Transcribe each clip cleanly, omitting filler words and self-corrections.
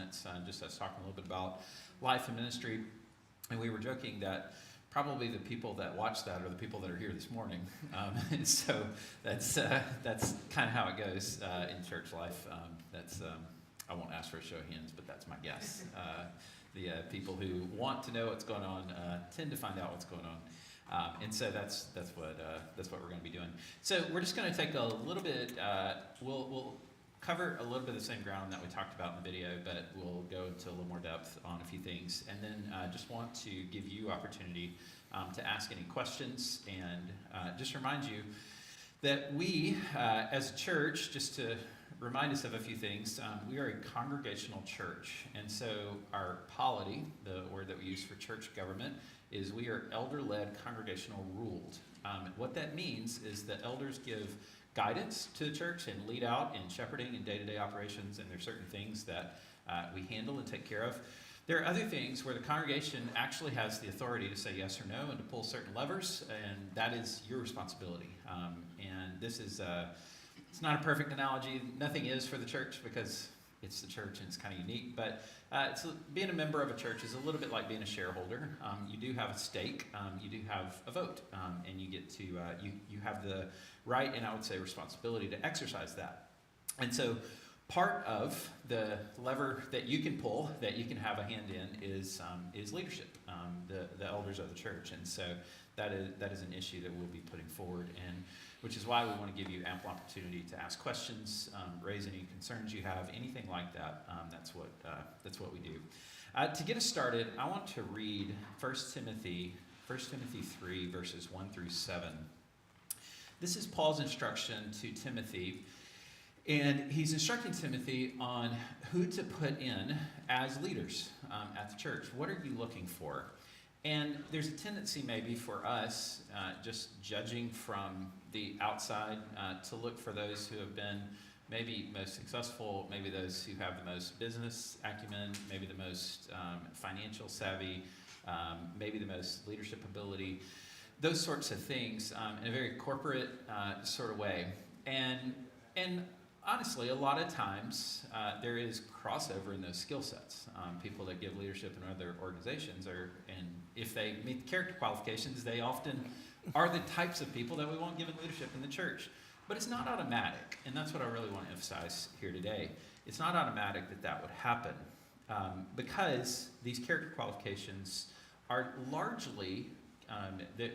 comments, just us talking a little bit about life and ministry, and we were joking that probably the people that watch that are the people that are here this morning. And so that's kind of how it goes in church life. I won't ask for a show of hands, but that's my guess. The people who want to know what's going on tend to find out what's going on. And so that's what we're going to be doing. So we're just going to take a little bit. We'll cover a little bit of the same ground that we talked about in the video, but we'll go into a little more depth on a few things. And then just want to give you opportunity to ask any questions, and just remind you that we, as a church, just to remind us of a few things, we are a congregational church. And so our polity, the word that we use for church government, is we are elder-led, congregational ruled. What that means is that elders give guidance to the church and lead out in shepherding and day-to-day operations, and there are certain things that we handle and take care of. There are other things where the congregation actually has the authority to say yes or no and to pull certain levers, and that is your responsibility. And this is, it's not a perfect analogy. Nothing is for the church because it's the church and it's kind of unique, but being a member of a church is a little bit like being a shareholder. You do have a stake, you do have a vote, and you get to, you have the right, and I would say responsibility, to exercise that. And so part of the lever that you can pull, that you can have a hand in, is leadership, the elders of the church. And so that is an issue that we'll be putting forward, and which is why we want to give you ample opportunity to ask questions, raise any concerns you have, anything like that. That's what we do. To get us started, I want to read 1 Timothy 3, verses 1 through 7. This is Paul's instruction to Timothy, and he's instructing Timothy on who to put in as leaders at the church. What are you looking for? And there's a tendency maybe for us, just judging from the outside, to look for those who have been maybe most successful, maybe those who have the most business acumen, maybe the most financial savvy, maybe the most leadership ability, those sorts of things, in a very corporate sort of way. And honestly, a lot of times there is crossover in those skill sets. People that give leadership in other organizations and if they meet the character qualifications, they often are the types of people that we want given leadership in the church. But it's not automatic, and that's what I really want to emphasize here today. It's not automatic that would happen, because these character qualifications are largely, the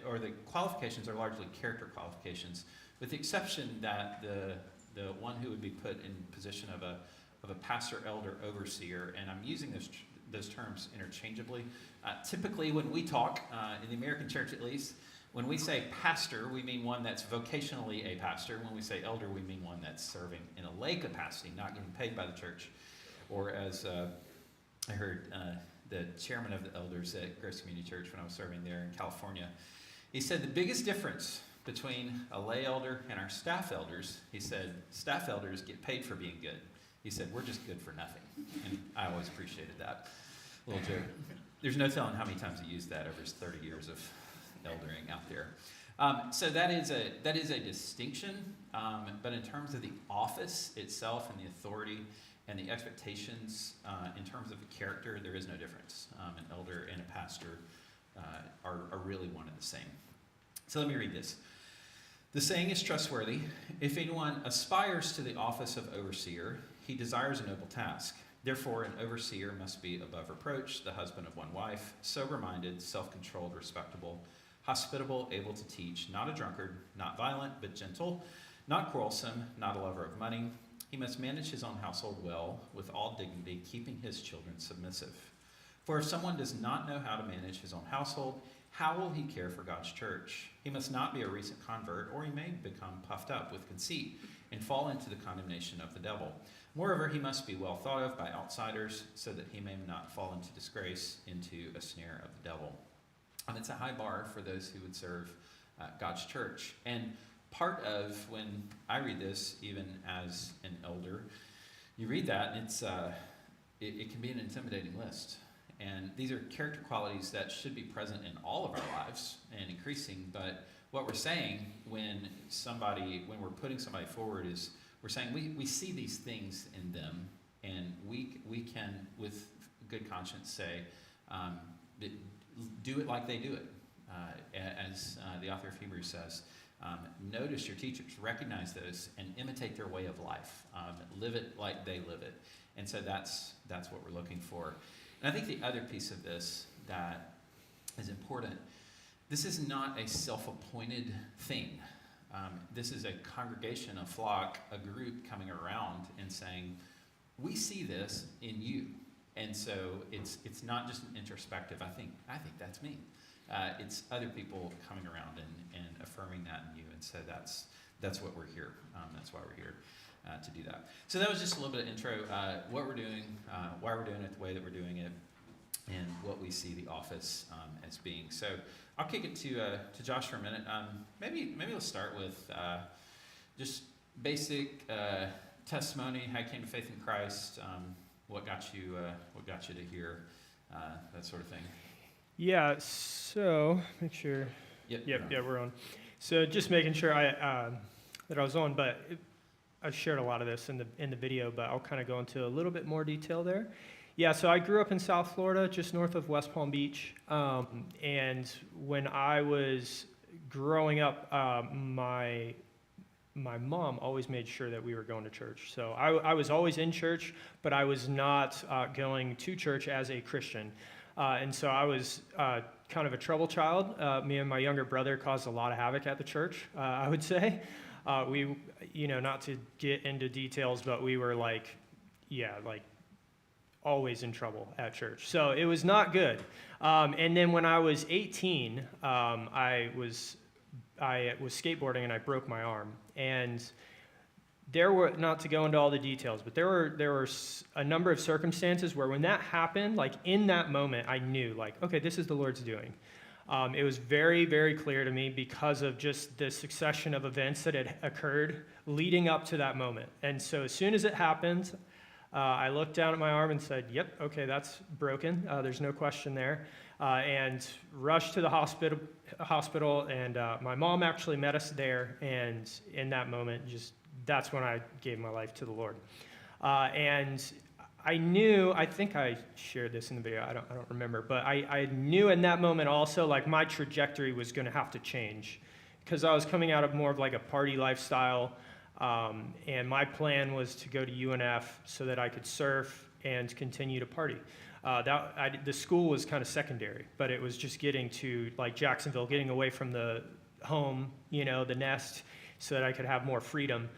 qualifications are largely character qualifications, with the exception that the one who would be put in position of a pastor, elder, overseer, and I'm using those terms interchangeably. Typically, when we talk, in the American church at least, when we say pastor, we mean one that's vocationally a pastor. When we say elder, we mean one that's serving in a lay capacity, not getting paid by the church. Or as I heard the chairman of the elders at Grace Community Church when I was serving there in California, he said the biggest difference between a lay elder and our staff elders, he said, staff elders get paid for being good. He said, we're just good for nothing. And I always appreciated that little joke. There's no telling how many times he used that over his 30 years of eldering out there. So that is a distinction, but in terms of the office itself and the authority and the expectations, in terms of the character, there is no difference. An elder and a pastor are really one and the same. So let me read this. The saying is trustworthy. If anyone aspires to the office of overseer, he desires a noble task. Therefore, an overseer must be above reproach, the husband of one wife, sober-minded, self-controlled, respectable, hospitable, able to teach, not a drunkard, not violent, but gentle, not quarrelsome, not a lover of money. He must manage his own household well, with all dignity, keeping his children submissive. For if someone does not know how to manage his own household, how will he care for God's church? He must not be a recent convert, or he may become puffed up with conceit and fall into the condemnation of the devil. Moreover, he must be well thought of by outsiders, so that he may not fall into disgrace, into a snare of the devil. And it's a high bar for those who would serve God's church. And part of when I read this, even as an elder, you read that and it can be an intimidating list. And these are character qualities that should be present in all of our lives and increasing. But what we're saying when we're putting somebody forward is we're saying we see these things in them And we can, with good conscience, say, that do it like they do it. As the author of Hebrews says, notice your teachers, recognize those, and imitate their way of life. Live it like they live it. And so that's what we're looking for. And I think the other piece of this that is important, this is not a self-appointed thing. This is a congregation, a flock, a group coming around and saying, we see this in you. And so it's not just an introspective, I think that's me. It's other people coming around and affirming that in you. And so that's what we're here. That's why we're here to do that. So that was just a little bit of intro, what we're doing, why we're doing it the way that we're doing it, and what we see the office as being. So I'll kick it to Josh for a minute. Maybe let's start with just basic testimony, how you came to faith in Christ, what got you to here, that sort of thing. Yeah, so make sure. Yep, we're on. So just making sure that I was on, but I shared a lot of this in the video, but I'll kind of go into a little bit more detail there. Yeah, so I grew up in South Florida, just north of West Palm Beach, and when I was growing up, my mom always made sure that we were going to church. So I was always in church, but I was not going to church as a Christian. And so I was kind of a trouble child. Me and my younger brother caused a lot of havoc at the church, I would say. We, not to get into details, but we were like always in trouble at church. So it was not good. And then when I was 18, I was skateboarding and I broke my arm. And there were, not to go into all the details, but there were a number of circumstances where when that happened, like in that moment, I knew, like, okay, this is the Lord's doing. It was very, very clear to me because of just the succession of events that had occurred leading up to that moment. And so as soon as it happened, I looked down at my arm and said, yep, okay, that's broken. There's no question there. And rushed to the hospital, and my mom actually met us there. And in that moment, that's when I gave my life to the Lord. And I knew, I think I shared this in the video, I don't remember, but I knew in that moment also, like, my trajectory was going to have to change because I was coming out of more of like a party lifestyle, and my plan was to go to UNF so that I could surf and continue to party. The school was kind of secondary, but it was just getting to like Jacksonville, getting away from the home, the nest, so that I could have more freedom.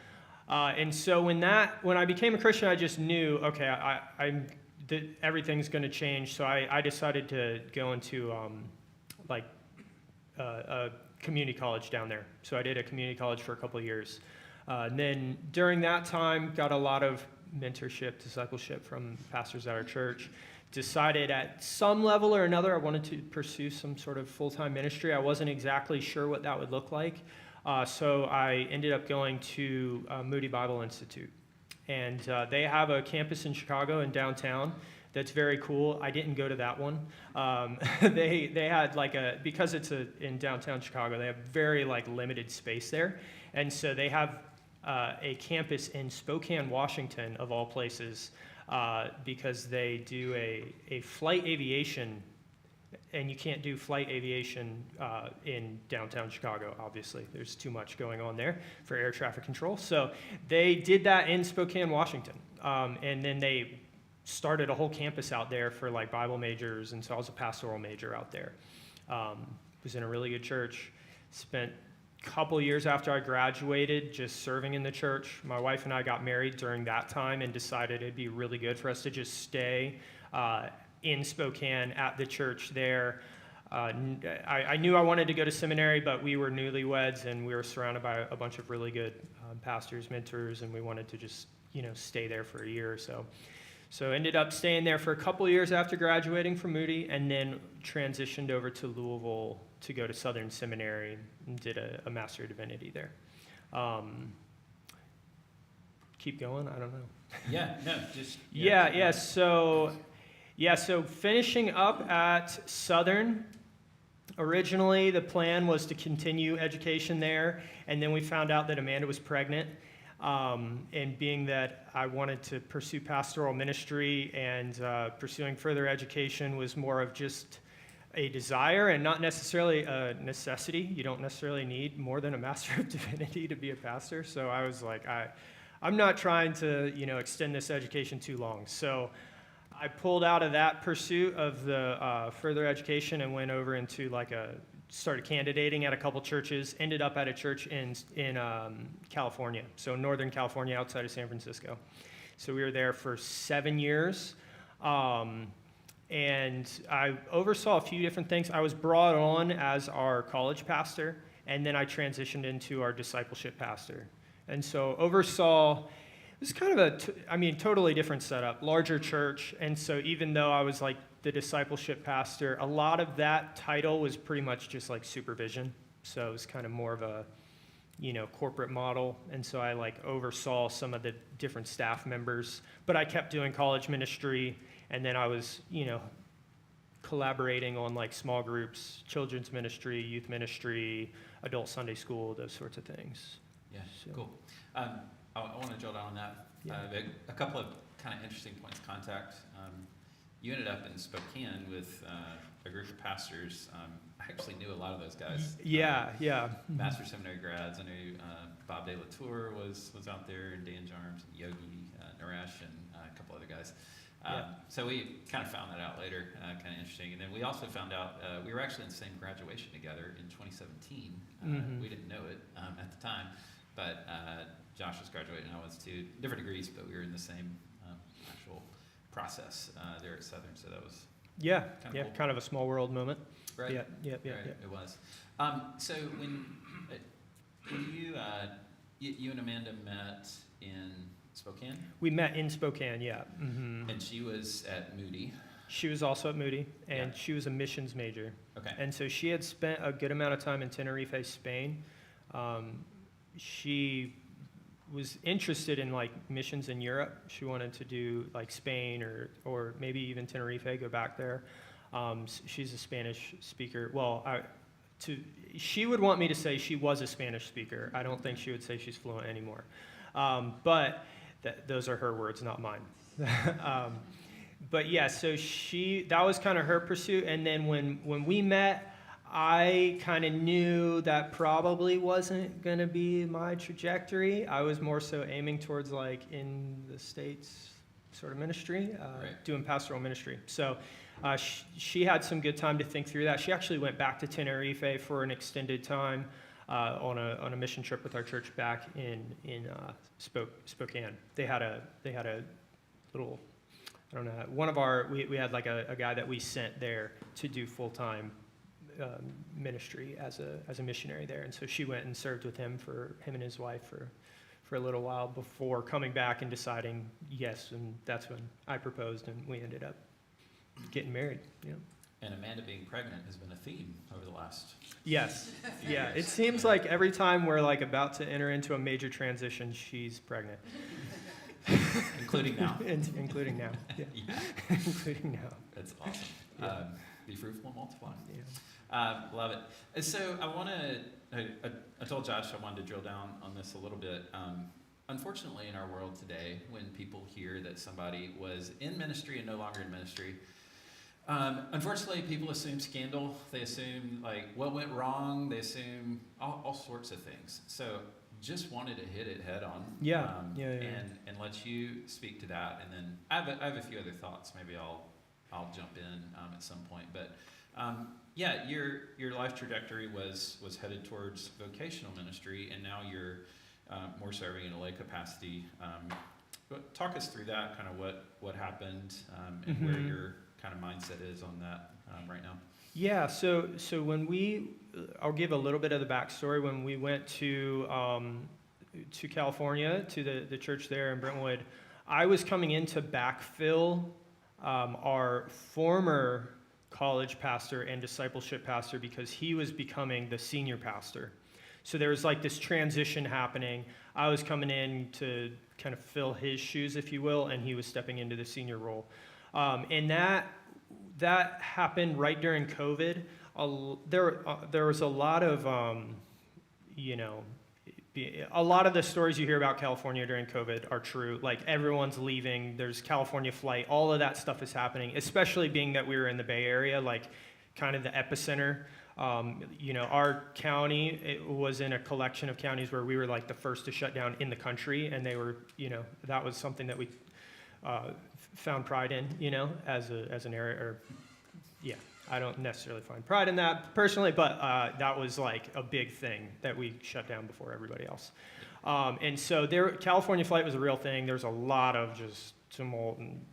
And so when I became a Christian, I just knew, okay, everything's going to change. So I decided to go into a community college down there. So I did a community college for a couple of years. And then during that time, got a lot of mentorship, discipleship from pastors at our church. Decided at some level or another I wanted to pursue some sort of full-time ministry. I wasn't exactly sure what that would look like. So I ended up going to Moody Bible Institute. And they have a campus in Chicago in downtown that's very cool. I didn't go to that one. They had because it's in downtown Chicago, they have very limited space there. And so they have a campus in Spokane, Washington, of all places, because they do a flight aviation, and you can't do flight aviation in downtown Chicago, obviously. There's too much going on there for air traffic control. So they did that in Spokane, Washington. And then they started a whole campus out there for Bible majors, and so I was a pastoral major out there. Was in a really good church. Spent a couple years after I graduated just serving in the church. My wife and I got married during that time and decided it'd be really good for us to just stay in Spokane at the church there. I knew I wanted to go to seminary, but we were newlyweds and we were surrounded by a bunch of really good pastors, mentors, and we wanted to just stay there for a year or so. So ended up staying there for a couple years after graduating from Moody, and then transitioned over to Louisville to go to Southern Seminary and did a Master of Divinity there. Keep going? I don't know. Yeah, no, just... So finishing up at Southern, originally the plan was to continue education there, and then we found out that Amanda was pregnant. And being that I wanted to pursue pastoral ministry and pursuing further education was more of just a desire and not necessarily a necessity. You don't necessarily need more than a Master of Divinity to be a pastor. So I was like, I'm not trying to, extend this education too long. So I pulled out of that pursuit of the further education and went over into started candidating at a couple churches, ended up at a church in California, so Northern California outside of San Francisco. So we were there for 7 years. And I oversaw a few different things. I was brought on as our college pastor, and then I transitioned into our discipleship pastor. And so oversaw, it was kind of totally different setup, larger church. And so even though I was like the discipleship pastor, a lot of that title was pretty much just like supervision. So it was kind of more of a, corporate model. And so I oversaw some of the different staff members, but I kept doing college ministry. And then I was, collaborating on small groups, children's ministry, youth ministry, adult Sunday school, those sorts of things. Yeah, So, cool. I want to drill down on that. Yeah. A couple of kind of interesting points of contact. You ended up in Spokane with a group of pastors. I actually knew a lot of those guys. Yeah. Master seminary grads. I knew Bob De La Tour was out there, and Dan Jarms, and Yogi, Naresh, and a couple other guys. So we kind of found that out later, kind of interesting. And then we also found out we were actually in the same graduation together in 2017. We didn't know it at the time, but Josh was graduating, I was too. Different degrees, but we were in the same actual process there at Southern, so that was cool. Kind of a small world moment. Right? Yeah. It was. So when you and Amanda met in Spokane? We met in Spokane, yeah. Mm-hmm. And she was at Moody. She was also at Moody, and she was a missions major. Okay. And so she had spent a good amount of time in Tenerife, Spain. She was interested in missions in Europe. She wanted to do Spain or maybe even Tenerife, go back there. She's a Spanish speaker. Well, she would want me to say she was a Spanish speaker. I don't think she would say she's fluent anymore. But those are her words, not mine. But yeah, so that was kind of her pursuit. And then when we met, I kind of knew that probably wasn't going to be my trajectory. I was more so aiming towards in the States sort of ministry, doing pastoral ministry. So she had some good time to think through that. She actually went back to Tenerife for an extended time on a mission trip with our church back in Spokane. They had a little, I don't know, we had a guy that we sent there to do full-time ministry as a missionary there, and so she went and served with him and his wife for a little while before coming back and deciding yes, and that's when I proposed and we ended up getting married. Yeah. And Amanda being pregnant has been a theme over the last. Yes. Yeah. It seems like every time we're about to enter into a major transition, she's pregnant. Including now. Including now. Yeah. Including now. That's awesome. Yeah. Be fruitful and multiply. Yeah. Love it. And so I told Josh I wanted to drill down on this a little bit. Unfortunately, in our world today, when people hear that somebody was in ministry and no longer in ministry, unfortunately, people assume scandal. They assume what went wrong. They assume all sorts of things. So just wanted to hit it head on. And let you speak to that. And then I have a few other thoughts. Maybe I'll jump in at some point. But your life trajectory was headed towards vocational ministry, and now you're more serving in a lay capacity. But talk us through that, kind of what happened and where your kind of mindset is on that right now. Yeah, so when I'll give a little bit of the backstory. When we went to California, to the church there in Brentwood, I was coming in to backfill our former college pastor and discipleship pastor because he was becoming the senior pastor. So there was this transition happening. I was coming in to kind of fill his shoes, if you will, and he was stepping into the senior role. And that happened right during COVID. There was a lot of, a lot of the stories you hear about California during COVID are true. Like everyone's leaving, there's California flight, all of that stuff is happening, especially being that we were in the Bay Area, like kind of the epicenter. Our county, it was in a collection of counties where we were like the first to shut down in the country, and they were, that was something that we found pride in, as an area, or yeah. I don't necessarily find pride in that personally, but that was like a big thing that we shut down before everybody else. And so California flight was a real thing. There's a lot of just tumult and,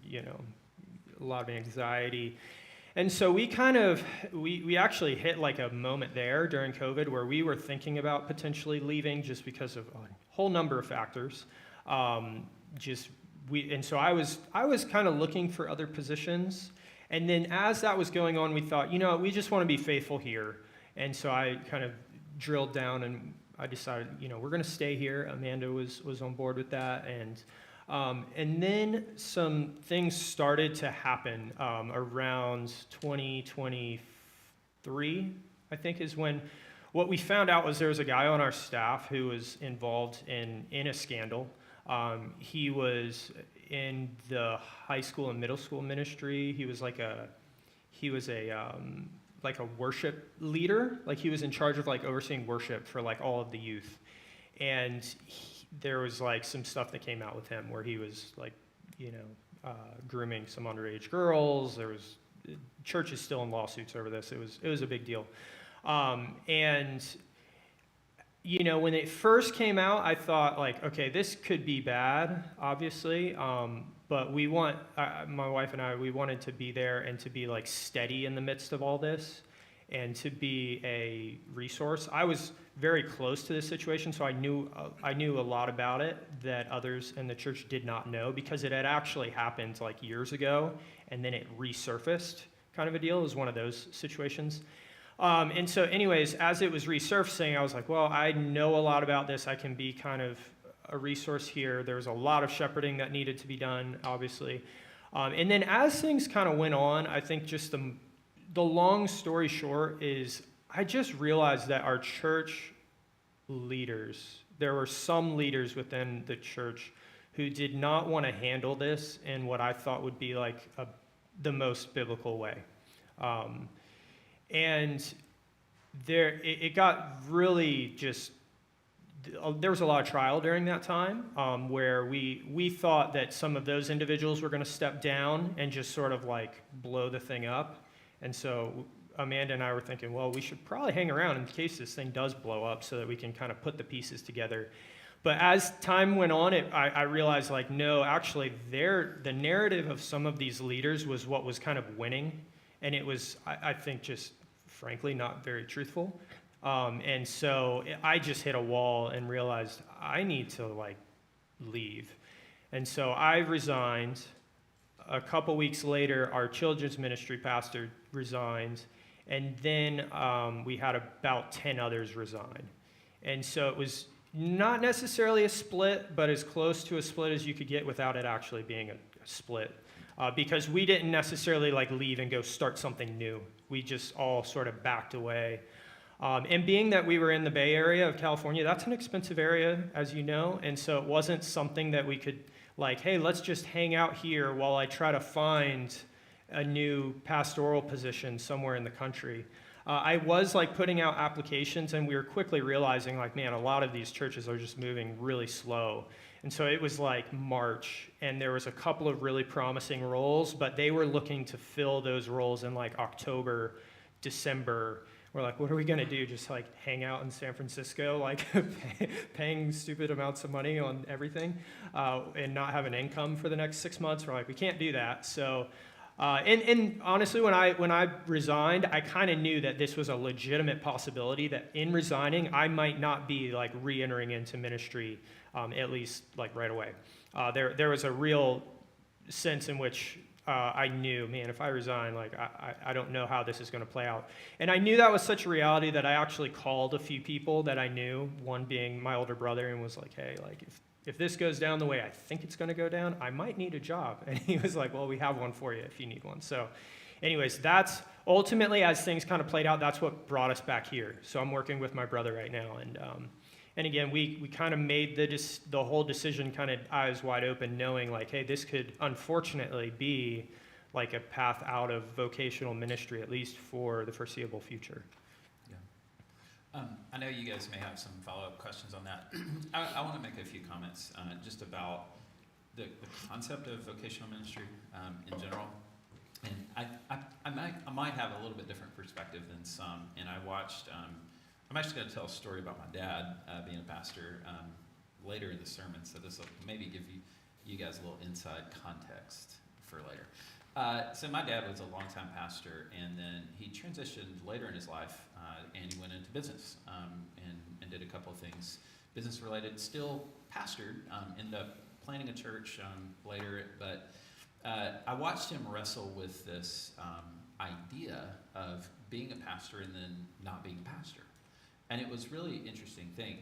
a lot of anxiety. And so we actually hit like a moment there during COVID where we were thinking about potentially leaving just because of a whole number of factors. And so I was kind of looking for other positions. And then as that was going on, we thought, we just want to be faithful here. And so I kind of drilled down and I decided, we're going to stay here. Amanda was on board with that. And then some things started to happen around 2023, I think is when what we found out was there was a guy on our staff who was involved in a scandal. He was in the high school and middle school ministry. He was a worship leader. Like he was in charge of like overseeing worship for like all of the youth. And there was like some stuff that came out with him where he was like, grooming some underage girls. There was church is still in lawsuits over this. It was a big deal. When it first came out, I thought like, okay, this could be bad, obviously. But my wife and I, we wanted to be there and to be like steady in the midst of all this and to be a resource. I was very close to this situation, so I knew a lot about it that others in the church did not know because it had actually happened like years ago and then it resurfaced kind of a deal. It was one of those situations. And so anyways, as it was resurfacing, I was like, well, I know a lot about this. I can be kind of a resource here. There was a lot of shepherding that needed to be done, obviously. And then as things kind of went on, I think just the long story short is I just realized that our church leaders, there were some leaders within the church who did not want to handle this in what I thought would be like the most biblical way. And it got really just, there was a lot of trial during that time where we thought that some of those individuals were going to step down and just sort of like blow the thing up. And so Amanda and I were thinking, well, we should probably hang around in case this thing does blow up so that we can kind of put the pieces together. But as time went on, I realized like, no, actually the narrative of some of these leaders was what was kind of winning. And it was, I think, just frankly not very truthful. And so I just hit a wall and realized I need to like leave. And so I resigned. A couple weeks later, our children's ministry pastor resigned. And then we had about 10 others resign. And so it was not necessarily a split, but as close to a split as you could get without it actually being a split. Because we didn't necessarily like leave and go start something new. We just all sort of backed away. And being that we were in the Bay Area of California, that's an expensive area, as you know. And so it wasn't something that we could like, hey, let's just hang out here while I try to find a new pastoral position somewhere in the country. I was like putting out applications and we were quickly realizing like, man, a lot of these churches are just moving really slow. And so it was like March and there was a couple of really promising roles, but they were looking to fill those roles in like October, December. We're like, what are we going to do? Just like hang out in San Francisco, like paying stupid amounts of money on everything and not have an income for the next 6 months? We're like, we can't do that. So And honestly, when I resigned, I kind of knew that this was a legitimate possibility that in resigning, I might not be like re-entering into ministry, at least like right away. There was a real sense in which I knew, man, if I resign, like I don't know how this is going to play out. And I knew that was such a reality that I actually called a few people that I knew, one being my older brother, and was like, hey, like if this goes down the way I think it's going to go down, I might need a job. And he was like, well, we have one for you if you need one. So anyways, that's ultimately, as things kind of played out, that's what brought us back here. So I'm working with my brother right now. And again, we kind of made the whole decision kind of eyes wide open, knowing like, hey, this could unfortunately be like a path out of vocational ministry, at least for the foreseeable future. Yeah. I know you guys may have some follow-up questions on that. I want to make a few comments just about the concept of vocational ministry in general. And I might have a little bit different perspective than some. And I'm actually going to tell a story about my dad being a pastor later in the sermon. So this will maybe give you guys a little inside context for later. So my dad was a longtime pastor, and then he transitioned later in his life, and he went into business and did a couple of things business related. Still pastored, ended up planting a church later, but I watched him wrestle with this idea of being a pastor and then not being a pastor. And it was really interesting thing,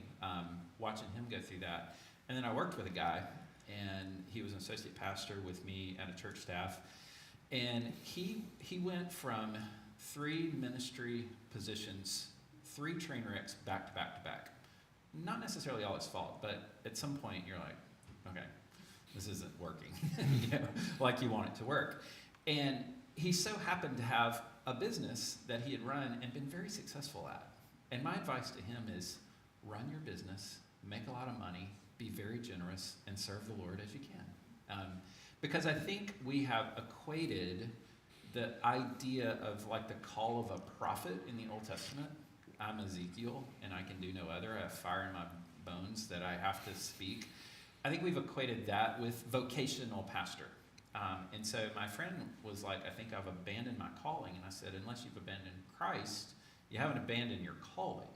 watching him go through that. And then I worked with a guy, and he was an associate pastor with me at a church staff. And he went from 3 ministry positions, 3 train wrecks back to back to back. Not necessarily all his fault, but at some point you're like, okay, this isn't working, like you want it to work. And he so happened to have a business that he had run and been very successful at. And my advice to him is run your business, make a lot of money, be very generous, and serve the Lord as you can. Because I think we have equated the idea of like the call of a prophet in the Old Testament. I'm Ezekiel, and I can do no other. I have fire in my bones that I have to speak. I think we've equated that with vocational pastor. And so my friend was like, I think I've abandoned my calling. And I said, unless you've abandoned Christ, you haven't abandoned your calling.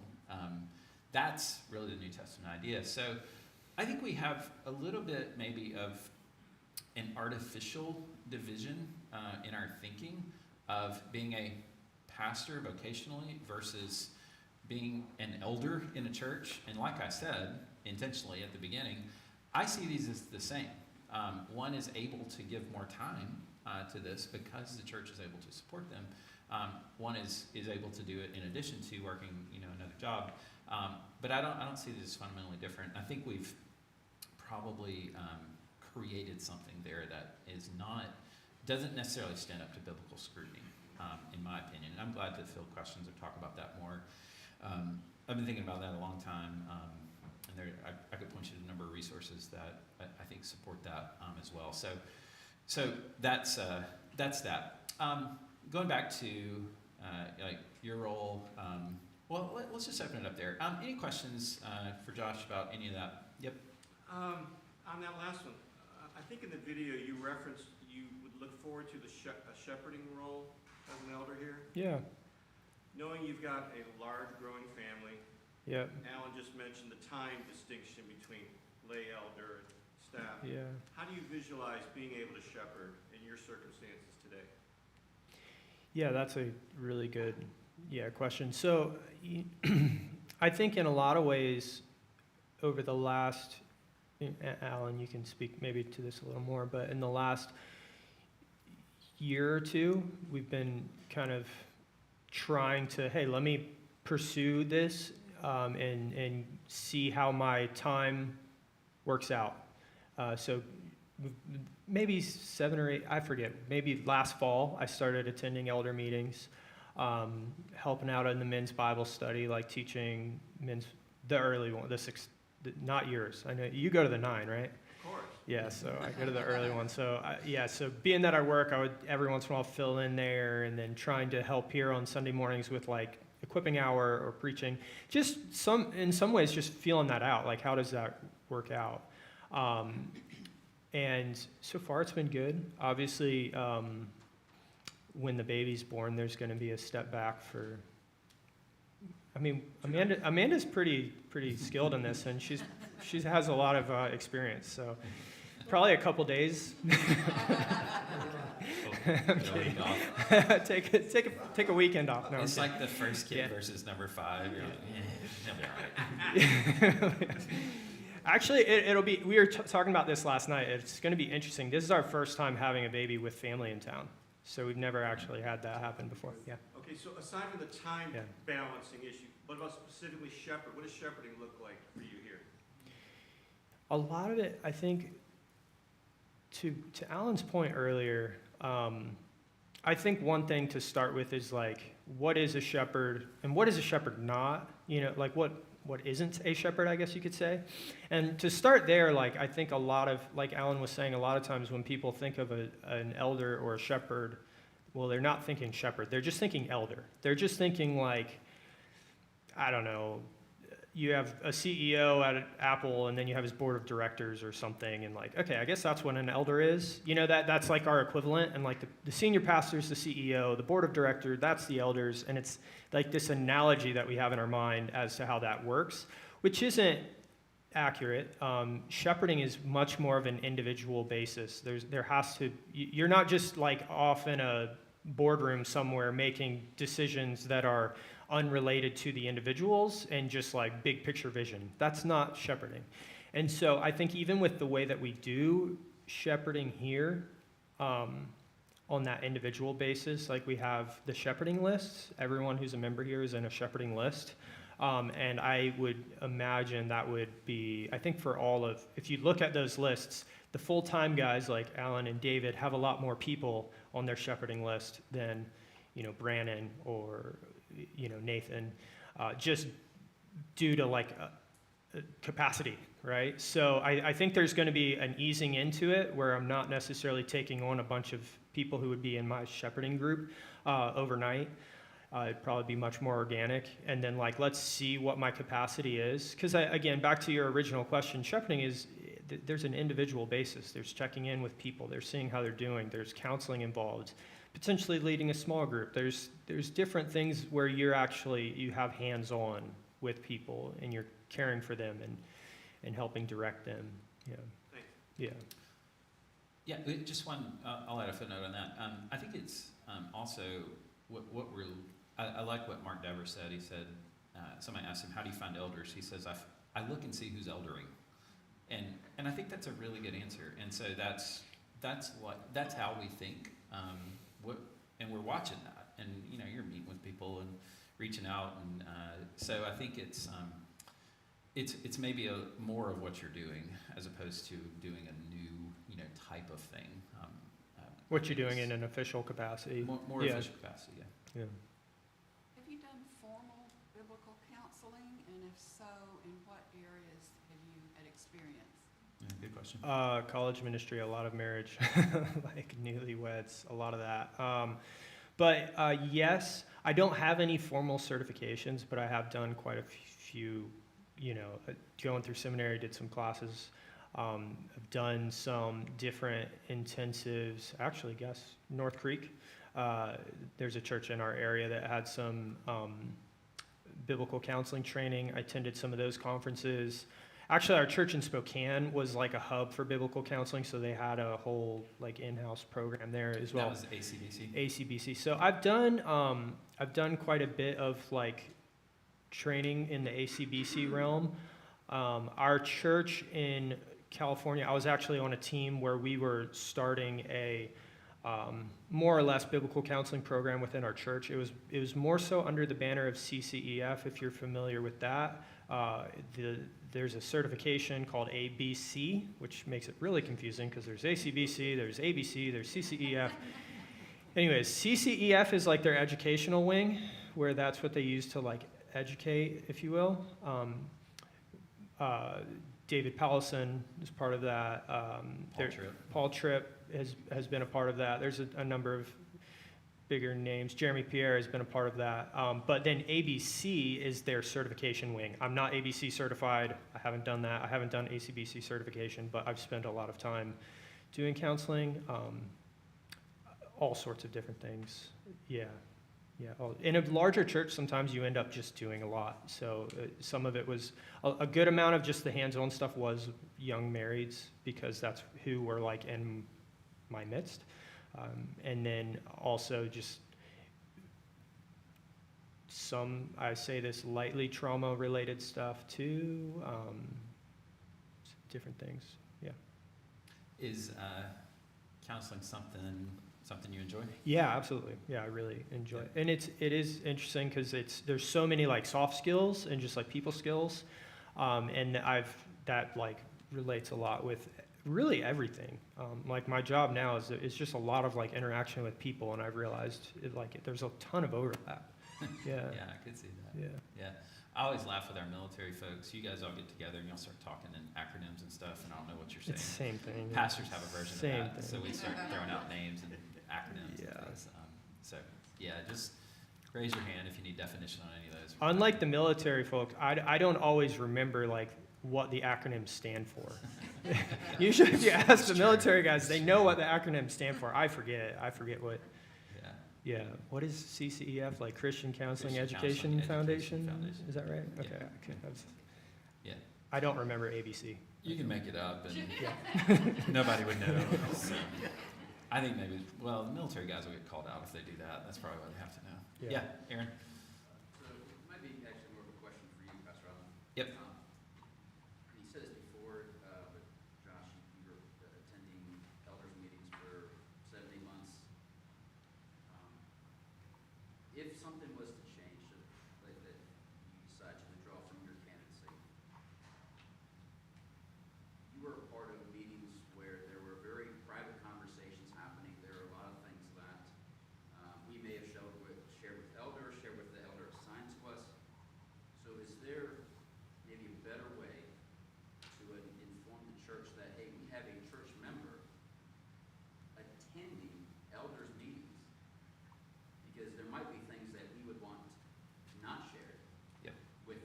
That's really the New Testament idea. So I think we have a little bit maybe of an artificial division in our thinking of being a pastor vocationally versus being an elder in a church. And like I said, intentionally at the beginning, I see these as the same. One is able to give more time to this because the church is able to support them. One is able to do it in addition to working, another job. But I don't see this as fundamentally different. I think we've probably created something there that doesn't necessarily stand up to biblical scrutiny, in my opinion. And I'm glad to field questions or talk about that more. I've been thinking about that a long time, and I could point you to a number of resources that I think support that as well. So that's that. Going back to like your role, well, let's just open it up there. Any questions for Josh about any of that? Yep. On that last one, I think in the video you referenced you would look forward to a shepherding role as an elder here. Yeah. Knowing you've got a large growing family. Yeah. Alan just mentioned the time distinction between lay elder and staff. Yeah. How do you visualize being able to shepherd in your circumstances today? Yeah, that's a really good question. So I think in a lot of ways over the last, Alan, you can speak maybe to this a little more, but in the last year or two, we've been kind of trying to, hey, let me pursue this and see how my time works out. So maybe 7 or 8, I forget, maybe last fall, I started attending elder meetings, helping out in the men's Bible study, like teaching the early one, not yours. I know you go to the 9, right? Of course. Yeah, so I go to the early one. So so being that I work, I would every once in a while fill in there, and then trying to help here on Sunday mornings with like equipping hour or preaching. Just in some ways, just feeling that out. Like, how does that work out? And so far, it's been good. Obviously, when the baby's born, there's going to be a step back for. I mean, Amanda's pretty skilled in this, and she has a lot of experience. So probably a couple days. I'm kidding. Take a weekend off. No, it's like the first kid versus number 5. You're like, he'll be all right. Actually, it'll be. We were talking about this last night. It's going to be interesting. This is our first time having a baby with family in town. So we've never actually had that happen before. Yeah. Okay, so aside from the time Yeah. balancing issue, what about specifically shepherd? What does shepherding look like for you here? A lot of it, I think, to Alan's point earlier, I think one thing to start with is like, what is a shepherd and what is a shepherd not? You know, like what isn't a shepherd, I guess you could say. And to start there, like I think a lot of, like Alan was saying, a lot of times when people think of an elder or a shepherd, well, they're not thinking shepherd. They're just thinking elder. They're just thinking like, I don't know, you have a CEO at Apple and then you have his board of directors or something, and like, okay, I guess that's what an elder is. You know, that's like our equivalent, and like the senior pastor's the CEO, the board of director, that's the elders, and it's like this analogy that we have in our mind as to how that works, which isn't accurate. Shepherding is much more of an individual basis. You're not just like off in a boardroom somewhere making decisions that are unrelated to the individuals and just like big picture vision. That's not shepherding. And so I think even with the way that we do shepherding here, on that individual basis, like we have the shepherding lists. Everyone who's a member here is in a shepherding list. And I would imagine that would be, I think if you look at those lists, the full-time guys like Alan and David have a lot more people on their shepherding list than, you know, Brannon or, you know, Nathan, just due to like capacity, right? So I think there's going to be an easing into it where I'm not necessarily taking on a bunch of people who would be in my shepherding group overnight. It'd probably be much more organic. And then like, let's see what my capacity is. Because again, back to your original question, shepherding is, there's an individual basis. There's checking in with people. There's seeing how they're doing. There's counseling involved. Potentially leading a small group. There's different things where you have hands-on with people and you're caring for them and helping direct them. Yeah. Thanks. Yeah. Yeah, just one, I'll add a footnote on that. I think it's also I like what Mark Dever said. He said, somebody asked him, how do you find elders? He says, I look and see who's eldering. And I think that's a really good answer. And so that's how we think. And we're watching that. And, you know, you're meeting with people and reaching out. And so I think it's maybe more of what you're doing as opposed to doing a new, you know, type of thing. What you're doing in an official capacity. More Yeah. official capacity, yeah. Yeah. Have you done formal biblical counseling, and if so, in what areas have you had experience? Yeah, good question. College ministry, a lot of marriage, like newlyweds, a lot of that. But yes, I don't have any formal certifications, but I have done quite a few, you know, going through seminary, did some classes. I've done some different intensives. Actually, North Creek. There's a church in our area that had some biblical counseling training. I attended some of those conferences. Actually, our church in Spokane was like a hub for biblical counseling, so they had a whole like in-house program there as well. That was ACBC? ACBC. So I've done quite a bit of like training in the ACBC realm. Our church in California, I was actually on a team where we were starting a more or less biblical counseling program within our church. It was more so under the banner of CCEF, if you're familiar with that. There's a certification called ABC, which makes it really confusing because there's ACBC, there's ABC, there's CCEF. Anyways, CCEF is like their educational wing, where that's what they use to like educate, if you will. David Powelson is part of that. Paul Tripp has been a part of that. There's a number of bigger names. Jeremy Pierre has been a part of that. But then ABC is their certification wing. I'm not ABC certified. I haven't done that. I haven't done ACBC certification, but I've spent a lot of time doing counseling, all sorts of different things. Yeah. In a larger church, sometimes you end up just doing a lot. So some of it was, a good amount of just the hands-on stuff was young marrieds, because that's who were like in my midst. And then also just some, I say this lightly, trauma-related stuff too, different things, yeah. Is counseling something you enjoy? Yeah, absolutely. Yeah, I really enjoy it. And it is interesting because there's so many like soft skills and just like people skills. And that like relates a lot with really everything. Like my job now is just a lot of like interaction with people, and I've realized there's a ton of overlap. Yeah. Yeah, I could see that. Yeah. Yeah. I always laugh with our military folks. You guys all get together and y'all start talking in acronyms and stuff, and I don't know what you're saying. It's the same thing. Pastors have a version Same of that, thing. so we start throwing out names and acronyms Yeah. and things. So, yeah, just raise your hand if you need definition on any of those. Unlike the military folk, I don't always remember like what the acronyms stand for. Usually if you ask the military guys, they know what the acronyms stand for. I forget what, Yeah. what is CCEF, like Christian Counseling Christian Education Counseling Foundation? Foundation. Is that right? Yeah. Okay. Yeah. I don't remember ABC. You can make it up, and Yeah. nobody would know. So, I think maybe, the military guys will get called out if they do that. That's probably what they have to know. Yeah. Aaron? So it might be actually more of a question for you, Pastor Allen. Yep. And you said this before, but Josh, you were attending elders meetings for 70 months. If something was to change, that you decide to withdraw from your candidacy, you were a part of meetings where there were very private conversations happening. There are a lot of things that we may have shared with elders, shared with the elder assigned to us. So is there maybe a better way to inform the church that, hey, we have a church member attending elders meetings? Because there might be things that we would want not shared Yep. with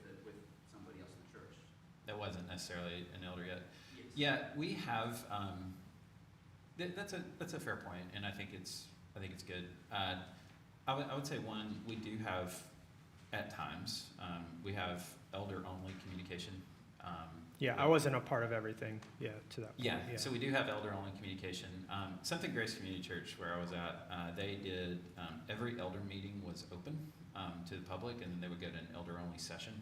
somebody else in the church. That wasn't necessarily an elder yet. Yes. Yeah, we have. That's a fair point, and I think it's good. I would say one, we do have at times we have elder only communication. Yeah, I wasn't a part of everything. Yeah, to that point. Yeah, so we do have elder only communication. Something Grace Community Church, where I was at, they did every elder meeting was open to the public, and then they would go to an elder only session.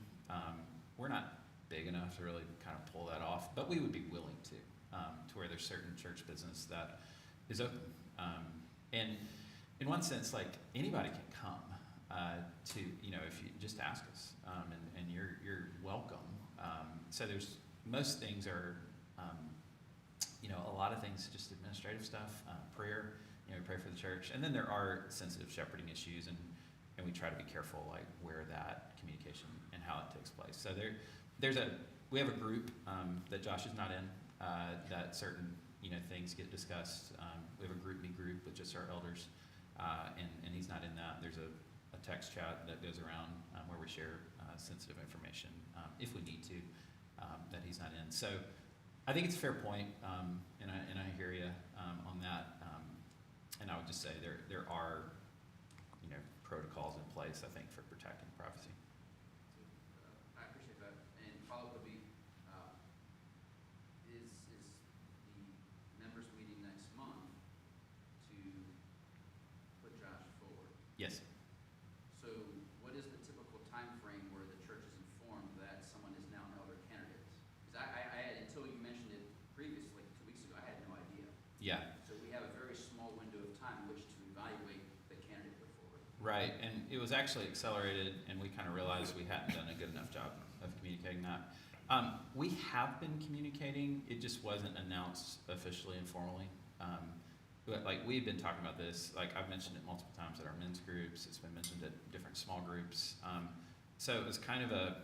We're not big enough to really kind of pull that off, but we would be willing to where there's certain church business that is open. And in one sense, like anybody can come to, if you just ask us, and you're welcome. So there's most things are, a lot of things just administrative stuff, prayer. We pray for the church, and then there are sensitive shepherding issues, and we try to be careful like where that communication and how it takes place. So we have a group that Josh is not in that certain things get discussed. We have a group with just our elders, and he's not in that. There's a text chat that goes around where we share sensitive information if we need to that he's not in. So I think it's a fair point, and I hear you on that. And I would just say there are protocols in place, I think, for protecting privacy. I appreciate that. And follow-up would be, is the members meeting next month to put Josh forward? Yes. So what is the typical time frame where the church is informed that someone is now an elder candidate? Because until you mentioned it previously, 2 weeks ago, I had no idea. Yeah. So we have a very small window of time in which to evaluate the candidate put forward. Right, and it was actually accelerated, and we kind of realized we hadn't done a good enough job of communicating that. We have been communicating, it just wasn't announced officially and formally. But we've been talking about this, I've mentioned it multiple times at our men's groups, it's been mentioned at different small groups. So it was kind of a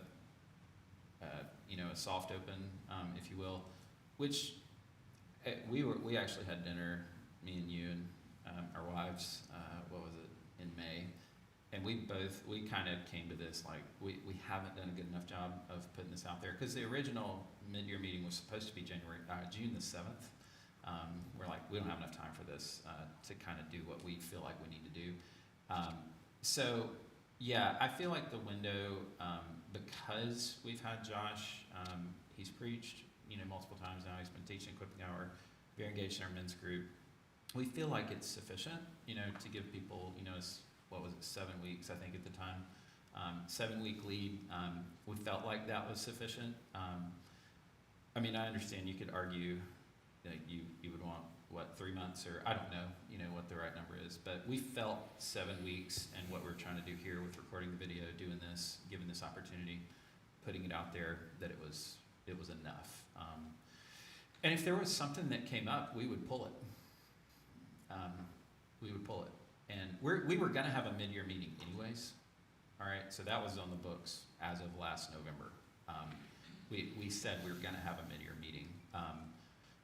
soft open, if you will, which we actually had dinner, me and you and our wives, in May, and we kind of came to this, we haven't done a good enough job of putting this out there, because the original mid-year meeting was supposed to be June the 7th. We're we don't have enough time for this to kind of do what we feel like we need to do. So yeah, I feel like the window, because we've had Josh, he's preached, multiple times now, he's been teaching Equipping Hour, very engaged in our men's group. We feel like it's sufficient, to give people, 7 weeks, I think at the time, 7-week lead. We felt like that was sufficient. I understand you could argue that you would want what, 3 months, or I don't know, what the right number is, but we felt 7 weeks, and what we're trying to do here with recording the video, doing this, giving this opportunity, putting it out there, that it was enough. And if there was something that came up, we would pull it. And we were going to have a mid-year meeting anyways. All right, so that was on the books as of last November. We said we were going to have a mid-year meeting.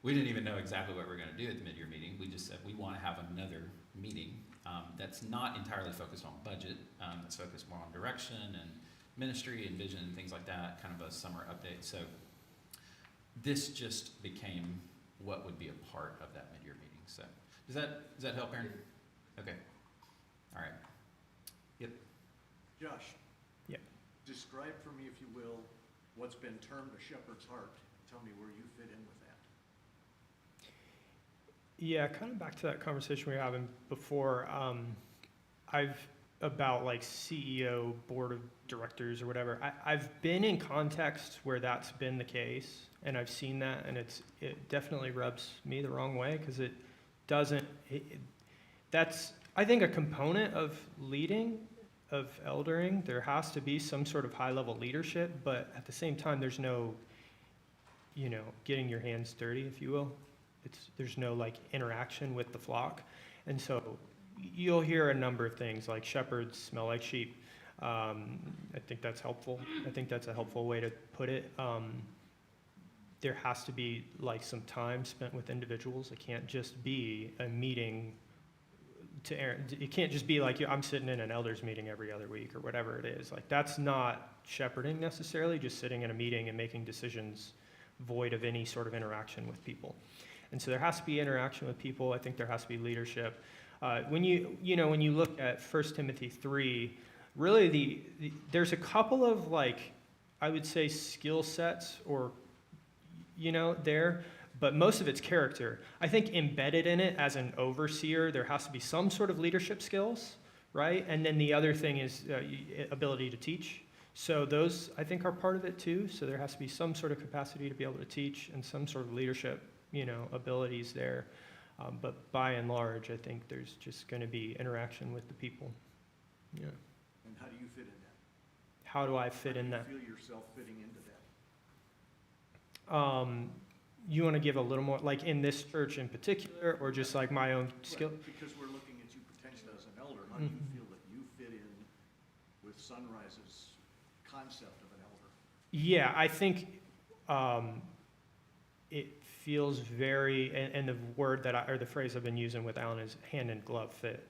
We didn't even know exactly what we were going to do at the mid-year meeting. We just said we want to have another meeting that's not entirely focused on budget, that's focused more on direction and ministry and vision and things like that, kind of a summer update. So this just became what would be a part of that mid-year meeting. So does that help, Aaron? Okay. All right. Yep. Josh? Yep. Describe for me, if you will, what's been termed a shepherd's heart. Tell me where you fit in with that. Yeah, kind of back to that conversation we were having before. About like CEO, board of directors or whatever. I've been in contexts where that's been the case, and I've seen that, and it definitely rubs me the wrong way, because it doesn't, that's, I think, a component of leading, of eldering. There has to be some sort of high-level leadership, but at the same time, there's no, getting your hands dirty, if you will. There's no like interaction with the flock. And so you'll hear a number of things like shepherds smell like sheep. I think that's helpful. I think that's a helpful way to put it. There has to be like some time spent with individuals. It can't just be a meeting it can't just be like, I'm sitting in an elders meeting every other week or whatever it is. Like, that's not shepherding necessarily, just sitting in a meeting and making decisions void of any sort of interaction with people. And so there has to be interaction with people. I think there has to be leadership. When you look at 1 Timothy 3, really there's a couple of, like, I would say skill sets or, there, but most of it's character. I think embedded in it as an overseer, there has to be some sort of leadership skills, right? And then the other thing is ability to teach. So those, I think, are part of it too. So there has to be some sort of capacity to be able to teach and some sort of leadership, abilities there. But by and large, I think there's just going to be interaction with the people. Yeah. And how do you fit in that? How do I fit in that? How do you feel yourself fitting into that? You want to give a little more, like in this church in particular, or just like my own skill? Right, because we're looking at you potentially as an elder. How do you feel that you fit in with Sunrise's concept of an elder? Yeah, I think it feels very, and the word or the phrase I've been using with Alan is hand in glove fit.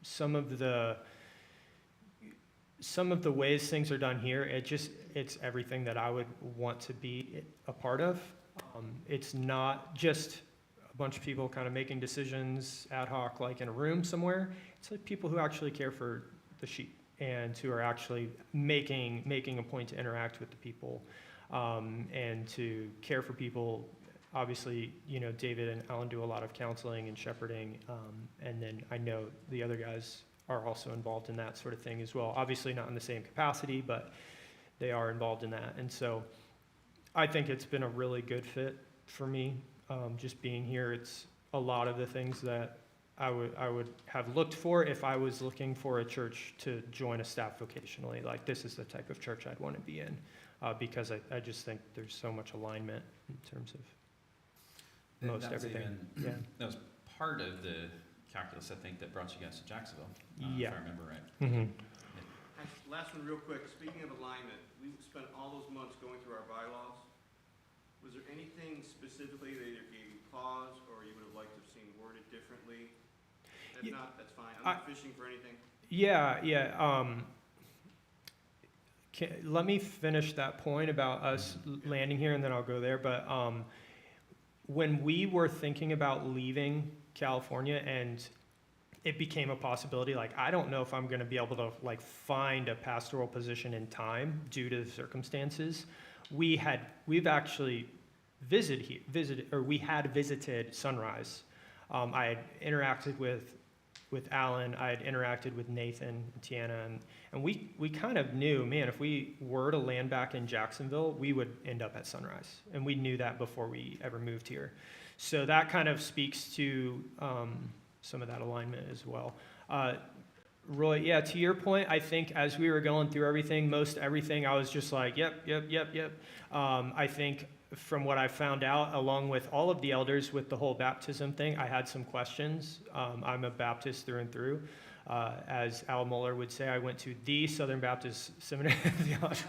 Some of the ways things are done here, it's everything that I would want to be a part of. It's not just a bunch of people kind of making decisions ad hoc, like in a room somewhere. It's like people who actually care for the sheep and who are actually making a point to interact with the people, and to care for people. Obviously, David and Alan do a lot of counseling and shepherding, and then I know the other guys are also involved in that sort of thing as well. Obviously not in the same capacity, but they are involved in that. And so I think it's been a really good fit for me, just being here. It's a lot of the things that I would have looked for if I was looking for a church to join a staff vocationally. Like, this is the type of church I'd want to be in, because I just think there's so much alignment in terms of most everything. That was part of the calculus, I think, that brought you guys to Jacksonville, Yeah. if I remember right. Mm-hmm. Last one real quick. Speaking of alignment, we spent all those months going through our bylaws. Was there anything specifically that either gave you pause or you would have liked to have seen worded differently? If not, that's fine. I'm not fishing for anything. Yeah. Let me finish that point about us landing here, and then I'll go there. But when we were thinking about leaving California and it became a possibility, like, I don't know if I'm going to be able to like find a pastoral position in time due to the circumstances. We've actually we had visited Sunrise. I had interacted with Alan, I had interacted with Nathan and Tiana, and we kind of knew, man, if we were to land back in Jacksonville, we would end up at Sunrise. And we knew that before we ever moved here. So that kind of speaks to some of that alignment as well. Roy, yeah, to your point, I think as we were going through everything, most everything, I was just like, yep. I think from what I found out, along with all of the elders with the whole baptism thing, I had some questions. I'm a Baptist through and through. As Al Mohler would say, I went to the Southern Baptist Seminary of Theology.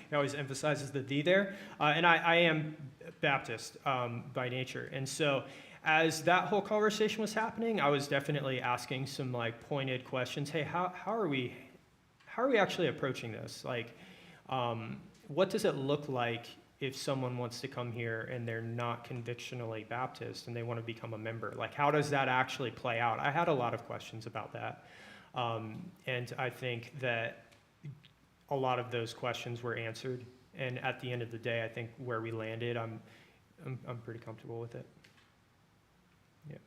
He always emphasizes the "the" there. And I am Baptist by nature. And so as that whole conversation was happening, I was definitely asking some like pointed questions. Hey, how are we actually approaching this? Like, what does it look like if someone wants to come here and they're not convictionally Baptist and they want to become a member? Like, how does that actually play out? I had a lot of questions about that. And I think that a lot of those questions were answered. And at the end of the day, I think where we landed, I'm pretty comfortable with it. Yeah.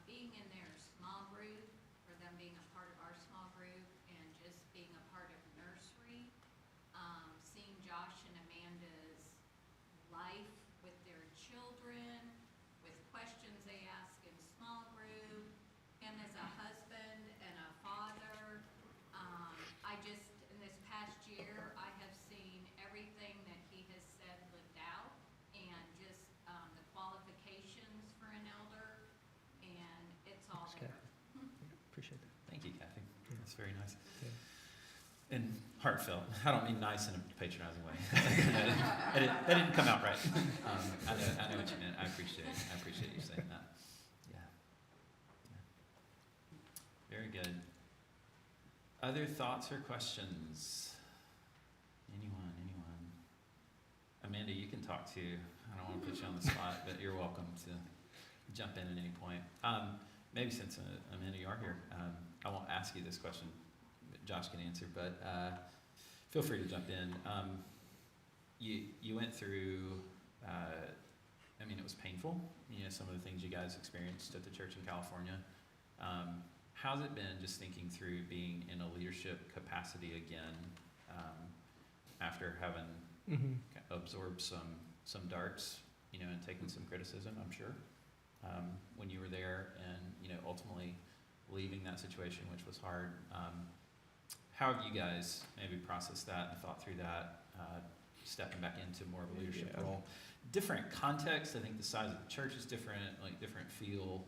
Being in their small group, for them being a part of our small group, and just being a part of nursery, seeing Josh and Amanda's life with their children, with questions they ask in small group, him as a husband and a father. I just, in this past year, I have seen everything that he has said lived out, and just the qualifications for an elder, and it's all That's good. there. Appreciate that. Thank you, Kathy. That's very nice. Yeah. And heartfelt. I don't mean nice in a patronizing way. that didn't come out right. I know what you meant. I appreciate you saying that. Yeah. Very good. Other thoughts or questions? Anyone? Amanda, you can talk too. I don't want to put you on the spot, but you're welcome to jump in at any point. Maybe since Amanda, you are here, I won't ask you this question. Josh can answer, but feel free to jump in. You went through. I mean, it was painful. Some of the things you guys experienced at the church in California. How's it been just thinking through being in a leadership capacity again after having absorbed some darts, and taken some criticism, I'm sure, when you were there, and ultimately leaving that situation, which was hard. How have you guys maybe processed that and thought through that, stepping back into more of a leadership role? Different context. I think the size of the church is different, like different feel,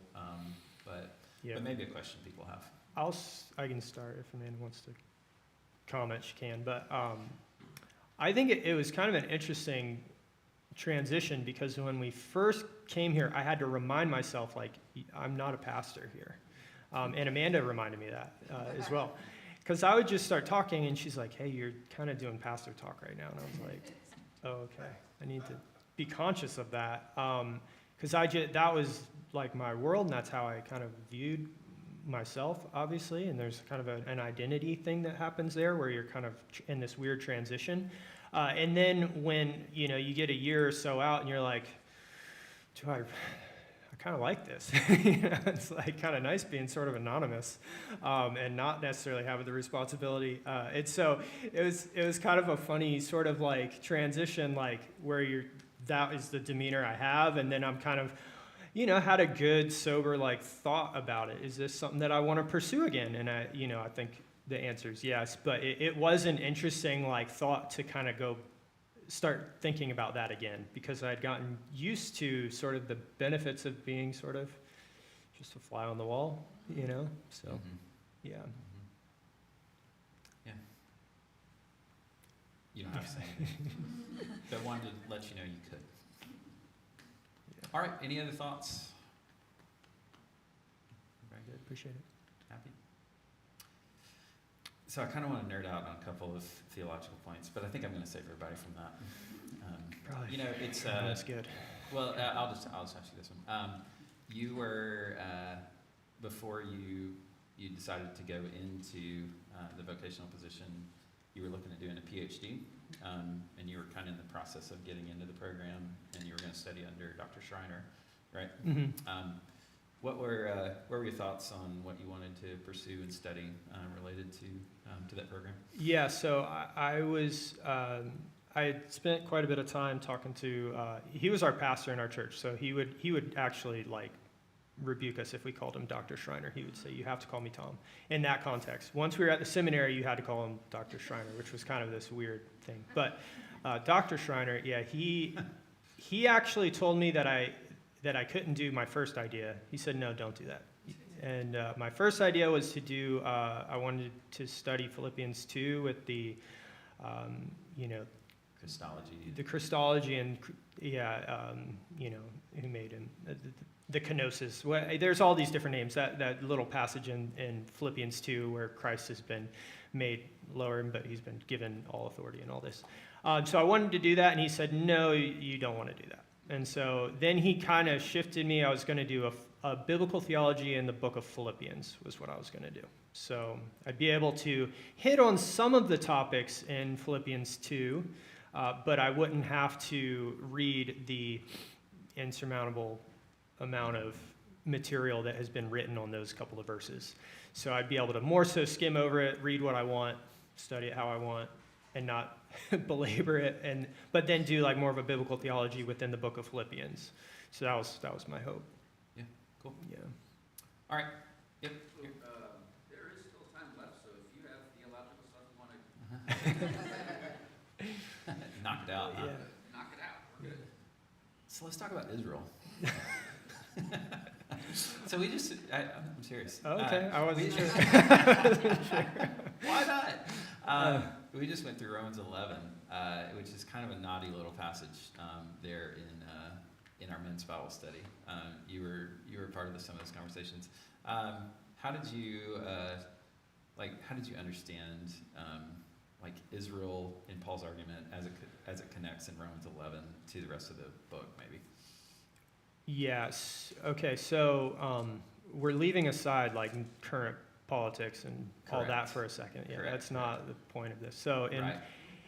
but maybe a question people have. I can start if Amanda wants to comment, she can. But I think it was kind of an interesting transition, because when we first came here, I had to remind myself, like, I'm not a pastor here. And Amanda reminded me that as well. Because I would just start talking, and she's like, hey, you're kind of doing pastor talk right now. And I was like, oh, okay. I need to be conscious of that. Because that was like my world, and that's how I kind of viewed myself, obviously. And there's kind of an identity thing that happens there where you're kind of in this weird transition. And then when, you get a year or so out and you're like, I kind of like this. It's like kind of nice being sort of anonymous and not necessarily having the responsibility. And so it was kind of a funny sort of like transition, like where that is the demeanor I have. And then I'm kind of, had a good, sober like thought about it. Is this something that I want to pursue again? And I think the answer is yes. But it was an interesting like thought to kind of start thinking about that again, because I'd gotten used to sort of the benefits of being sort of just a fly on the wall, so yeah. You don't have to say anything, but wanted to let you know you could. All right, any other thoughts? Very good. Appreciate it. Happy? So I kind of want to nerd out on a couple of theological points, but I think I'm going to save everybody from that. Probably. It's that's good. Well, I'll just ask you this one. You were before you decided to go into the vocational position, you were looking at doing a PhD, and you were kind of in the process of getting into the program, and you were going to study under Dr. Schreiner, right? Mm-hmm. What were your thoughts on what you wanted to pursue and study related to that program? Yeah, so I I spent quite a bit of time talking to, he was our pastor in our church, so he would actually like rebuke us if we called him Dr. Schreiner. He would say, you have to call me Tom, in that context. Once we were at the seminary, you had to call him Dr. Schreiner, which was kind of this weird thing. But Dr. Schreiner, yeah, he actually told me that I couldn't do my first idea. He said, no, don't do that. And my first idea was to do, I wanted to study Philippians 2 with the, Christology. the Christology and, who made him, the kenosis. Well, there's all these different names. That little passage in Philippians 2 where Christ has been made lower, but he's been given all authority and all this. So I wanted to do that, and he said, no, you don't want to do that. And so then he kind of shifted me. I was going to do a biblical theology in the book of Philippians was what I was going to do. So I'd be able to hit on some of the topics in Philippians 2, but I wouldn't have to read the insurmountable amount of material that has been written on those couple of verses. So I'd be able to more so skim over it, read what I want, study it how I want, and not belabor it, but then do like more of a biblical theology within the book of Philippians. So that was my hope. Yeah, cool. Yeah. All right. Yep. So, there is still time left, so if you have theological stuff you want to Knock it out. Huh? Yeah. knock it out, we're good. So let's talk about Israel. So I'm serious. Okay, I wasn't sure. Why not? We just went through Romans 11, which is kind of a naughty little passage there in our men's Bible study. You were part of some of those conversations. How did you understand Israel in Paul's argument as it connects in Romans 11 to the rest of the book, maybe? Yes. Okay, so we're leaving aside like current politics and all that Correct. for a second. Yeah, Correct, that's not the point of this. So Right.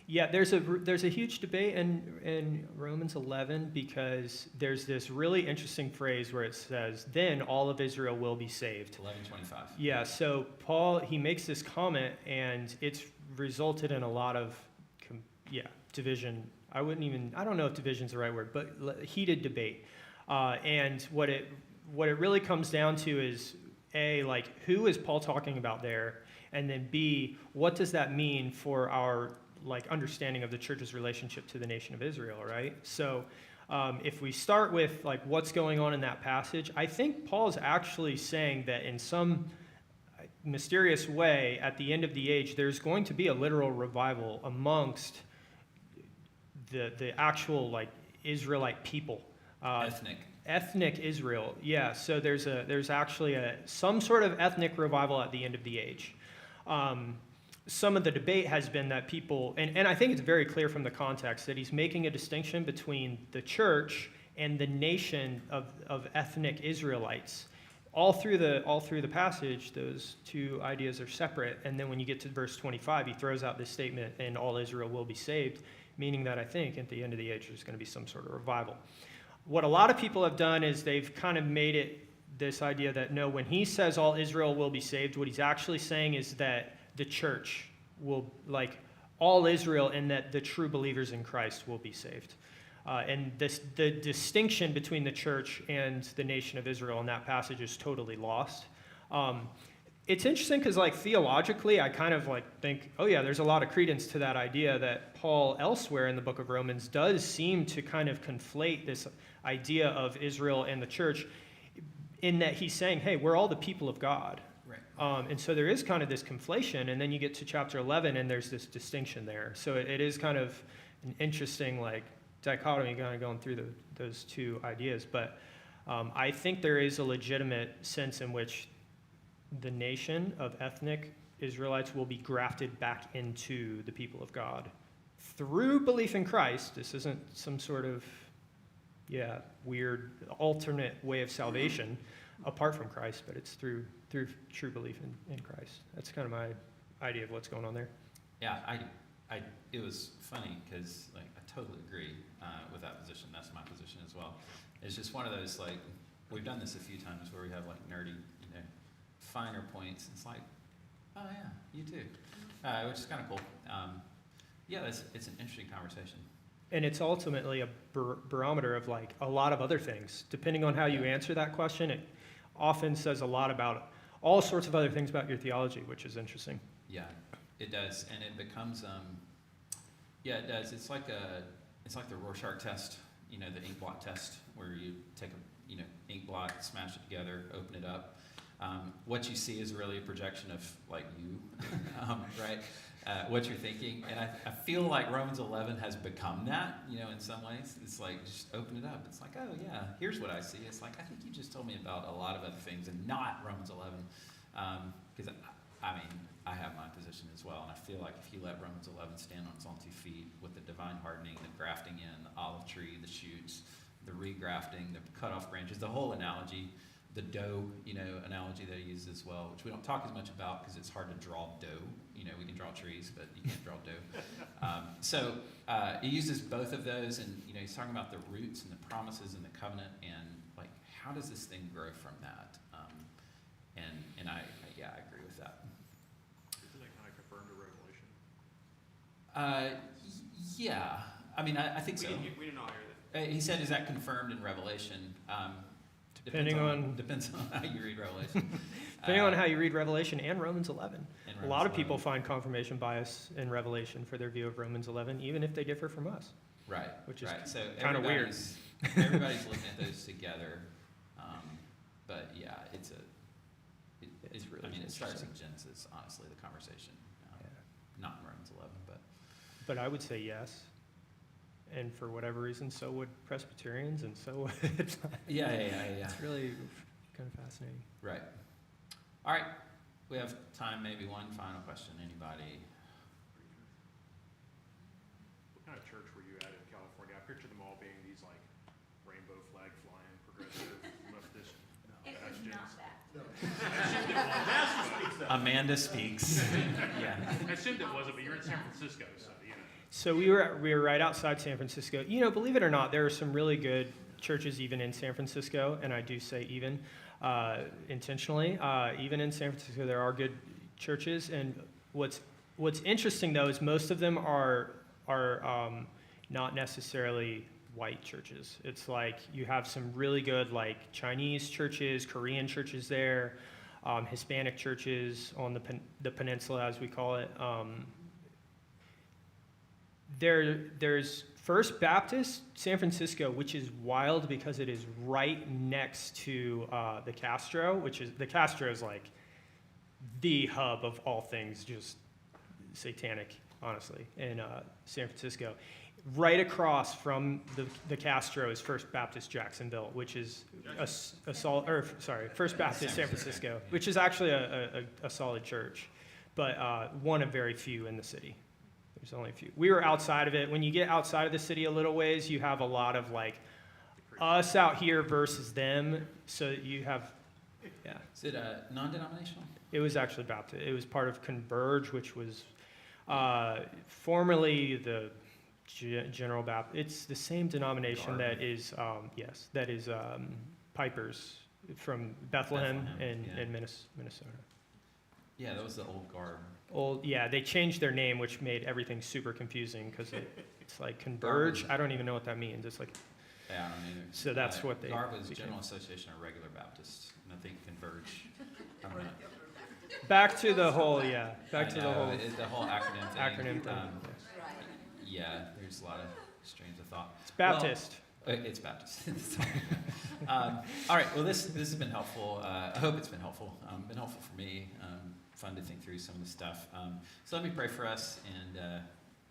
yeah, there's a huge debate in Romans 11 because there's this really interesting phrase where it says, "Then all of Israel will be saved." 11:25. Yeah, so Paul, he makes this comment, and it's resulted in a lot of, division. I don't know if division's the right word, but heated debate. And what it really comes down to is, A, like, who is Paul talking about there? And then B, what does that mean for our, understanding of the church's relationship to the nation of Israel, right? So if we start with, what's going on in that passage, I think Paul's actually saying that in some mysterious way, at the end of the age, there's going to be a literal revival amongst the actual, Israelite people. Ethnic Israel, yeah. So there's actually some sort of ethnic revival at the end of the age. Some of the debate has been that people, and I think it's very clear from the context that he's making a distinction between the church and the nation of ethnic Israelites. All through the passage, those two ideas are separate. And then when you get to verse 25, he throws out this statement, "And all Israel will be saved," meaning that I think at the end of the age there's going to be some sort of revival. What a lot of people have done is they've kind of made it this idea that no, when he says all Israel will be saved, what he's actually saying is that the church will, all Israel, and that the true believers in Christ will be saved. And the distinction between the church and the nation of Israel in that passage is totally lost. It's interesting because, theologically, I kind of, think, oh, yeah, there's a lot of credence to that idea that Paul elsewhere in the book of Romans does seem to kind of conflate this idea of Israel and the church in that he's saying, hey, we're all the people of God. Right. And so there is kind of this conflation, and then you get to chapter 11, and there's this distinction there. So it is kind of an interesting, dichotomy kind of going through those two ideas. But I think there is a legitimate sense in which the nation of ethnic Israelites will be grafted back into the people of God through belief in Christ. This isn't some sort of, weird alternate way of salvation apart from Christ, but it's through true belief in Christ. That's kind of my idea of what's going on there. Yeah, it was funny because I totally agree with that position. That's my position as well. It's just one of those we've done this a few times where we have nerdy, finer points. It's oh yeah, you too, which is kind of cool. Yeah, it's an interesting conversation. And it's ultimately a barometer of like a lot of other things. Depending on how you answer that question, it often says a lot about all sorts of other things about your theology, which is interesting. Yeah, it does, and it becomes yeah, it does. It's like the Rorschach test, you know, the ink blot test, where you take a ink blot, smash it together, open it up. What you see is really a projection of like you, right? What you're thinking, and I feel like Romans 11 has become that, in some ways. It's like, just open it up. It's like, oh yeah, here's what I see. It's like, I think you just told me about a lot of other things and not Romans 11. Because I have my position as well, and I feel like if you let Romans 11 stand on its own 2 feet with the divine hardening, the grafting in, the olive tree, the shoots, the regrafting, the cut off branches, the whole analogy, the dough, analogy that he uses as well, which we don't talk as much about because it's hard to draw dough. We can draw trees, but you can't draw dough. So he uses both of those, and he's talking about the roots and the promises and the covenant, and like, how does this thing grow from that? And I agree with that. Isn't it kind of confirmed to Revelation? Yeah, I think so. We didn't all hear that. He said, "Is that confirmed in Revelation?" Depends on how you read Revelation. Depending on how you read Revelation and Romans 11. And A lot of Romans people 11. find confirmation bias in Revelation for their view of Romans 11, even if they differ from us. Right, which is right. So kinda weird. Everybody's looking at those together, but yeah, it's really it starts interesting. in Genesis. Honestly, the conversation, Yeah. not in Romans 11, but But I would say yes. And for whatever reason, so would Presbyterians, and so would yeah. It's really kind of fascinating. Right. All right. We have time, maybe one final question. Anybody? What kind of church were you at in California? I picture them all being these like rainbow flag flying, progressive, leftist. It was bastions. not that. Amanda speaks. Yeah. I assumed it wasn't, but you're in San Francisco, so So we were right outside San Francisco. Believe it or not, there are some really good churches even in San Francisco, and I do say even intentionally. Even in San Francisco, there are good churches, and what's interesting though is most of them are not necessarily white churches. It's like you have some really good like Chinese churches, Korean churches there, Hispanic churches on the peninsula, as we call it. There's First Baptist San Francisco, which is wild because it is right next to the Castro, the Castro is like the hub of all things just satanic, honestly, in San Francisco. Right across from the Castro is First Baptist Jacksonville, which is First Baptist San Francisco, which is actually a solid church, but one of very few in the city. There's only a few. We were outside of it. When you get outside of the city a little ways, you have a lot of like us out here versus them. So you have, yeah. Is it non-denominational? It was actually Baptist. It was part of Converge, which was formerly the General Baptist. It's the same denomination that is, Piper's from Bethlehem in Minnesota. Yeah, that was the old garb. They changed their name, which made everything super confusing because it's like Converge. I don't even know what that means. It's like, yeah, I don't either. So that's what they. GARB was became. General Association of Regular Baptists, and I think Converge. I don't know. Back to the whole, Back to the whole acronym thing. thing. Yeah, there's a lot of streams of thought. It's Baptist. Well, it's Baptist. All right. Well, this has been helpful. I hope it's been helpful. Been helpful for me. Fun to think through some of the stuff. So let me pray for us, and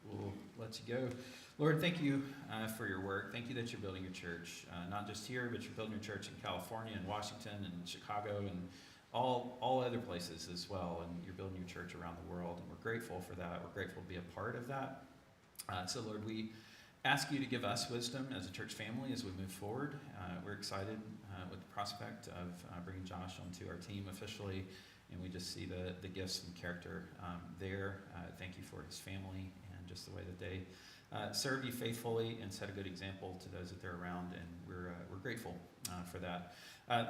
we'll let you go. Lord, thank you for your work. Thank you that you're building your church, not just here, but you're building your church in California and Washington and Chicago and all other places as well. And you're building your church around the world, and we're grateful for that. We're grateful to be a part of that. So Lord, we ask you to give us wisdom as a church family as we move forward. We're excited with the prospect of bringing Josh onto our team officially. And we just see the gifts and character there. Thank you for his family and just the way that they serve you faithfully and set a good example to those that they're around. And we're grateful for that.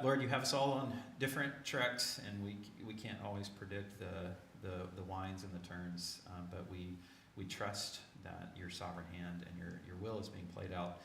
Lord, you have us all on different treks, and we can't always predict the winds and the turns, but we we trust that your sovereign hand and your will is being played out